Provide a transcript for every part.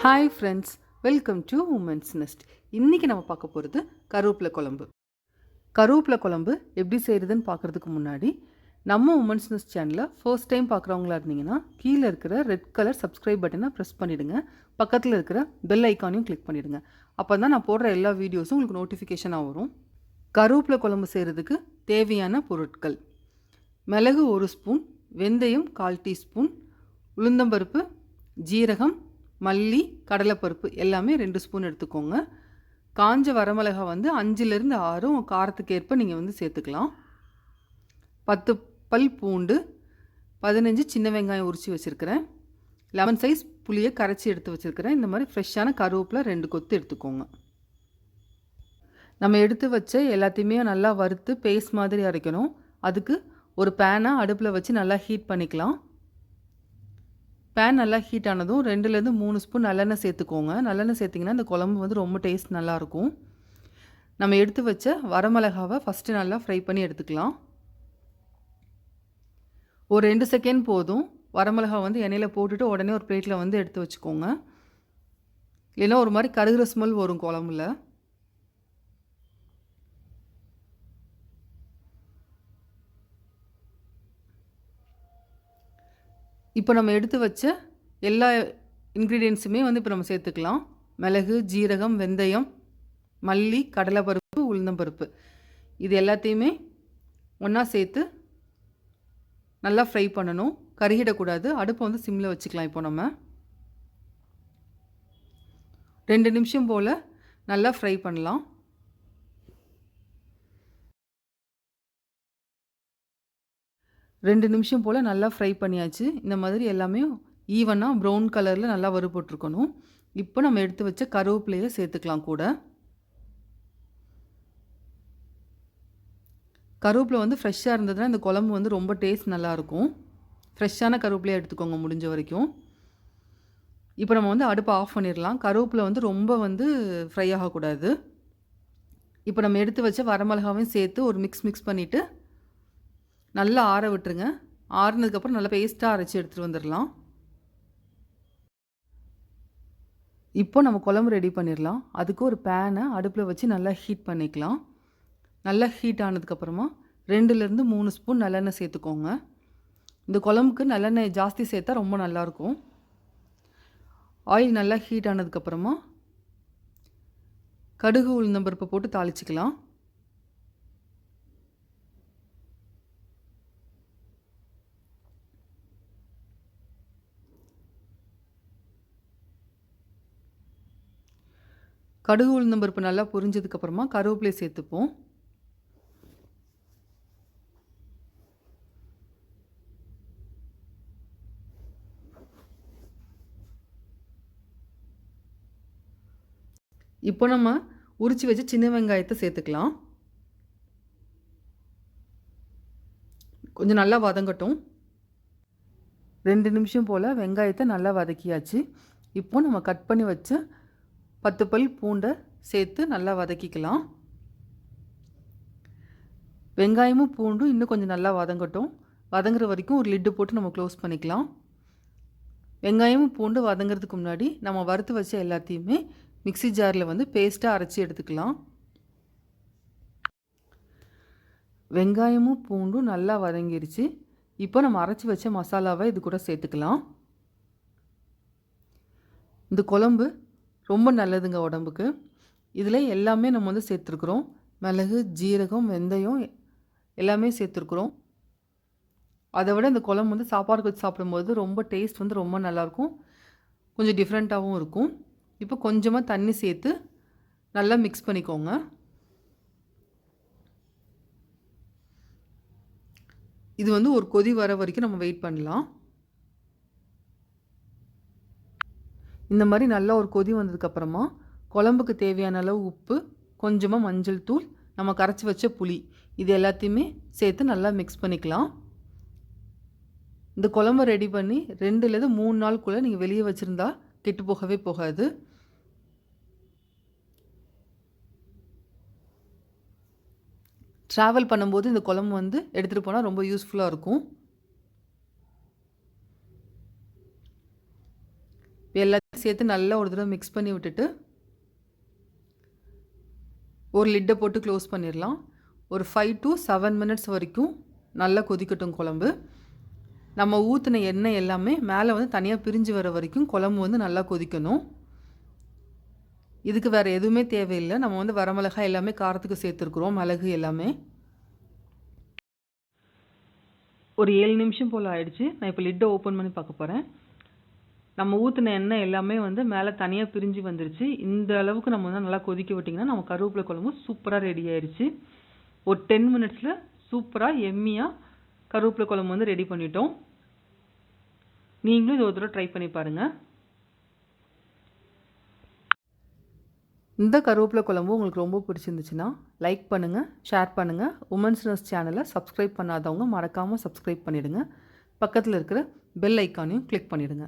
Hi friends, welcome to women's nest. இன்றைக்கி நம்ம பார்க்க போகிறது கருவேப்பிலை குழம்பு. கருவேப்பிலை குழம்பு எப்படி செய்கிறதுன்னு பார்க்குறதுக்கு முன்னாடி நம்ம உமன்ஸ் நெஸ்ட் சேனலை ஃபர்ஸ்ட் டைம் பார்க்குறவங்களா இருந்தீங்கன்னா கீழே இருக்கிற ரெட் கலர் சப்ஸ்கிரைப் பட்டனை ப்ரெஸ் பண்ணிவிடுங்க. பக்கத்தில் இருக்கிற பெல் ஐக்கானையும் கிளிக் பண்ணிவிடுங்க. அப்போ தான் நான் போடுற எல்லா வீடியோஸும் உங்களுக்கு நோட்டிஃபிகேஷனாக வரும். கருவேப்பிலை குழம்பு செய்கிறதுக்கு தேவையான பொருட்கள்: மிளகு 1 ஸ்பூன், வெந்தயம் 1/4 டீஸ்பூன், உளுந்தம்பருப்பு, ஜீரகம், மல்லி, கடலைப்பருப்பு எல்லாமே 2 ஸ்பூன் எடுத்துக்கோங்க. காஞ்ச வரமிளகாய் 5லேருந்து 6 காரத்துக்கு ஏற்ப நீங்கள் சேர்த்துக்கலாம். 10 பல் பூண்டு, 15 சின்ன வெங்காயம் உரித்து வச்சுருக்கிறேன். லெமன் சைஸ் புளியை கரைச்சி எடுத்து வச்சுருக்கிறேன். இந்த மாதிரி ஃப்ரெஷ்ஷான கருவேப்பிலை 2 கொத்து எடுத்துக்கோங்க. நம்ம எடுத்து வச்ச எல்லாத்தையுமே நல்லா வறுத்து பேஸ்ட் மாதிரி அரைக்கணும். அதுக்கு ஒரு பேனை அடுப்பில் வச்சு நல்லா ஹீட் பண்ணிக்கலாம். பேன் நல்லா ஹீட் ஆனதும் 2லேருந்து 3 ஸ்பூன் நல்லெண்ணெய் சேர்த்துக்கோங்க. நல்லெண்ணெய் சேர்த்திங்கன்னா இந்த குழம்பு ரொம்ப டேஸ்ட் நல்லாயிருக்கும். நம்ம எடுத்து வச்ச வரமிளகாவை ஃபஸ்ட்டு நல்லா ஃப்ரை பண்ணி எடுத்துக்கலாம். ஒரு 2 செகண்ட் போதும். வரமிளகா எண்ணெயில் போட்டுட்டு உடனே ஒரு பிளேட்டில் எடுத்து வச்சுக்கோங்க. இல்லைன்னா ஒரு மாதிரி கருகிற ஸ்மெல் வரும் குழம்புல. இப்போ நம்ம எடுத்து வச்ச எல்லா இன்க்ரீடியன்ஸுமே இப்போ நம்ம சேர்த்துக்கலாம். மிளகு, ஜீரகம், வெந்தயம், மல்லி, கடலைப்பருப்பு, உளுந்தம்பருப்பு இது எல்லாத்தையுமே ஒன்றா சேர்த்து நல்லா ஃப்ரை பண்ணணும். கருகிடக்கூடாது. அடுப்பை சிம்மில் வச்சுக்கலாம். இப்போ நம்ம 2 நிமிஷம் போல் நல்லா ஃப்ரை பண்ணலாம். ரெண்டு நிமிஷம் போல் நல்லா ஃப்ரை பண்ணியாச்சு. இந்த மாதிரி எல்லாமே ஈவனாக ப்ரௌன் கலரில் நல்லா வறுபட்டுருக்கணும். இப்போ நம்ம எடுத்து வச்ச கருவேப்பிலையை சேர்த்துக்கலாம் கூட. கருவேப்பிலை ஃப்ரெஷ்ஷாக இருந்ததுன்னா இந்த குழம்பு ரொம்ப டேஸ்ட் நல்லாயிருக்கும். ஃப்ரெஷ்ஷான கருவேப்பிலையை எடுத்துக்கோங்க முடிஞ்ச வரைக்கும். இப்போ நம்ம அடுப்பை ஆஃப் பண்ணிடலாம். கருவேப்பிலை ரொம்ப ஃப்ரை ஆகக்கூடாது. இப்போ நம்ம எடுத்து வச்ச வரமிளகாவையும் சேர்த்து ஒரு மிக்ஸ் பண்ணிவிட்டு நல்லா ஆற விட்டுருங்க. ஆறுனதுக்கப்புறம் நல்லா பேஸ்ட்டாக அரைச்சி எடுத்துகிட்டு வந்துடலாம். இப்போ நம்ம குழம்பு ரெடி பண்ணிடலாம். அதுக்கு ஒரு பேனை அடுப்பில் வச்சு நல்லா ஹீட் பண்ணிக்கலாம். நல்லா ஹீட் ஆனதுக்கப்புறமா 2லேருந்து 3 ஸ்பூன் நல்லெண்ணெய் சேர்த்துக்கோங்க. இந்த குழம்புக்கு நல்லெண்ணெய் ஜாஸ்தி சேர்த்தா ரொம்ப நல்லாயிருக்கும். ஆயில் நல்லா ஹீட் ஆனதுக்கப்புறமா கடுகு, உளுந்தம்பருப்பை போட்டு தாளிச்சிக்கலாம். கடுகு, உளுந்தம்பருப்பு நல்லா பொரிஞ்சதுக்கப்புறமா கருவேப்பிலையை சேர்த்துப்போம். இப்போ நம்ம உரித்து வச்சு சின்ன வெங்காயத்தை சேர்த்துக்கலாம். கொஞ்சம் நல்லா வதங்கட்டும். 2 நிமிஷம் போல் வெங்காயத்தை நல்லா வதக்கியாச்சு. இப்போ நம்ம கட் பண்ணி வச்ச 10 பல் பூண்டை சேர்த்து நல்லா வதக்கிக்கலாம். வெங்காயமும் பூண்டும் இன்னும் கொஞ்சம் நல்லா வதங்கட்டும். வதங்குற வரைக்கும் ஒரு லிட்டு போட்டு நம்ம க்ளோஸ் பண்ணிக்கலாம். வெங்காயமும் பூண்டு வதங்கிறதுக்கு முன்னாடி நம்ம வறுத்து வச்ச எல்லாத்தையுமே மிக்ஸி ஜாரில் பேஸ்ட்டாக அரைச்சி எடுத்துக்கலாம். வெங்காயமும் பூண்டும் நல்லா வதங்கிருச்சு. இப்போ நம்ம அரைச்சி வச்ச மசாலாவை இது கூட சேர்த்துக்கலாம். இந்த குழம்பு ரொம்ப நல்லதுங்க உடம்புக்கு. இதில் எல்லாமே நம்ம சேர்த்துருக்குறோம். மிளகு, ஜீரகம், வெந்தயம் எல்லாமே சேர்த்துருக்குறோம். அதை விட இந்த குழம்பு சாப்பாடு வச்சு சாப்பிடும்போது ரொம்ப டேஸ்ட் ரொம்ப நல்லாயிருக்கும். கொஞ்சம் டிஃப்ரெண்ட்டாகவும் இருக்கும். இப்போ கொஞ்சமாக தண்ணி சேர்த்து நல்லா மிக்ஸ் பண்ணிக்கோங்க. இது ஒரு கொதி வர வரைக்கும் நம்ம வெயிட் பண்ணலாம். இந்த மாதிரி நல்லா ஒரு கொதி வந்ததுக்கப்புறமா குழம்புக்கு தேவையான அளவு உப்பு, கொஞ்சமாக மஞ்சள் தூள், நம்ம கரைச்சி வச்ச புளி இது எல்லாத்தையுமே சேர்த்து நல்லா மிக்ஸ் பண்ணிக்கலாம். இந்த குழம்பு ரெடி பண்ணி 2லேருந்து 3 நாளுக்குள்ளே நீங்கள் வெளியே வச்சுருந்தா கெட்டு போகவே போகாது. ட்ராவல் பண்ணும்போது இந்த குழம்பு எடுத்துகிட்டு போனால் ரொம்ப யூஸ்ஃபுல்லாக இருக்கும். எல்லா சேர்த்து நல்லா ஒரு தடவை மிக்ஸ் பண்ணி விட்டுட்டு ஒரு லிட்டை போட்டு க்ளோஸ் பண்ணிடலாம். ஒரு 5 to 7 மினிட்ஸ் வரைக்கும் நல்லா கொதிக்கட்டும் குழம்பு. நம்ம ஊற்றின எண்ணெய் எல்லாமே மேலே வந்து தனியாக பிரிஞ்சு வர வரைக்கும் குழம்பு வந்து நல்லா கொதிக்கணும். இதுக்கு வேறு எதுவுமே தேவையில்லை. நம்ம வந்து வரமிளகாய் எல்லாமே காரத்துக்கு சேர்த்துருக்குறோம், மிளகு எல்லாமே. ஒரு 7 நிமிஷம் போல் ஆயிடுச்சு. நான் இப்போ லிட்டை ஓப்பன் பண்ணி பார்க்க போகிறேன். நம்ம ஊற்றின எண்ணெய் எல்லாமே வந்து மேலே தனியாக பிரிஞ்சு வந்துருச்சு. இந்த அளவுக்கு நம்ம வந்து நல்லா கொதிக்க விட்டிங்கன்னா நம்ம கருவேப்பிலை குழம்பு சூப்பராக ரெடி ஆயிடுச்சு. ஒரு 10 மினிட்ஸில் சூப்பராக எம்மியாக கருவேப்பிலை குழம்பு வந்து ரெடி பண்ணிட்டோம். நீங்களும் இது ஒரு தடவை ட்ரை பண்ணி பாருங்கள். இந்த கருவேப்பிலை குழம்பு உங்களுக்கு ரொம்ப பிடிச்சிருந்துச்சுன்னா லைக் பண்ணுங்கள், ஷேர் பண்ணுங்கள். உமன்ஸ் நர்ஸ் சேனலை சப்ஸ்கிரைப் பண்ணாதவங்க மறக்காமல் சப்ஸ்கிரைப் பண்ணிவிடுங்க. பக்கத்தில் இருக்கிற பெல் ஐக்கானையும் கிளிக் பண்ணிவிடுங்க.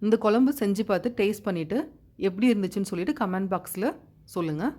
இந்த குழம்பு செஞ்சு பார்த்து டேஸ்ட் பண்ணிவிட்டு எப்படி இருந்துச்சுன்னு சொல்லிவிட்டு கமெண்ட் பாக்ஸில் சொல்லுங்கள்.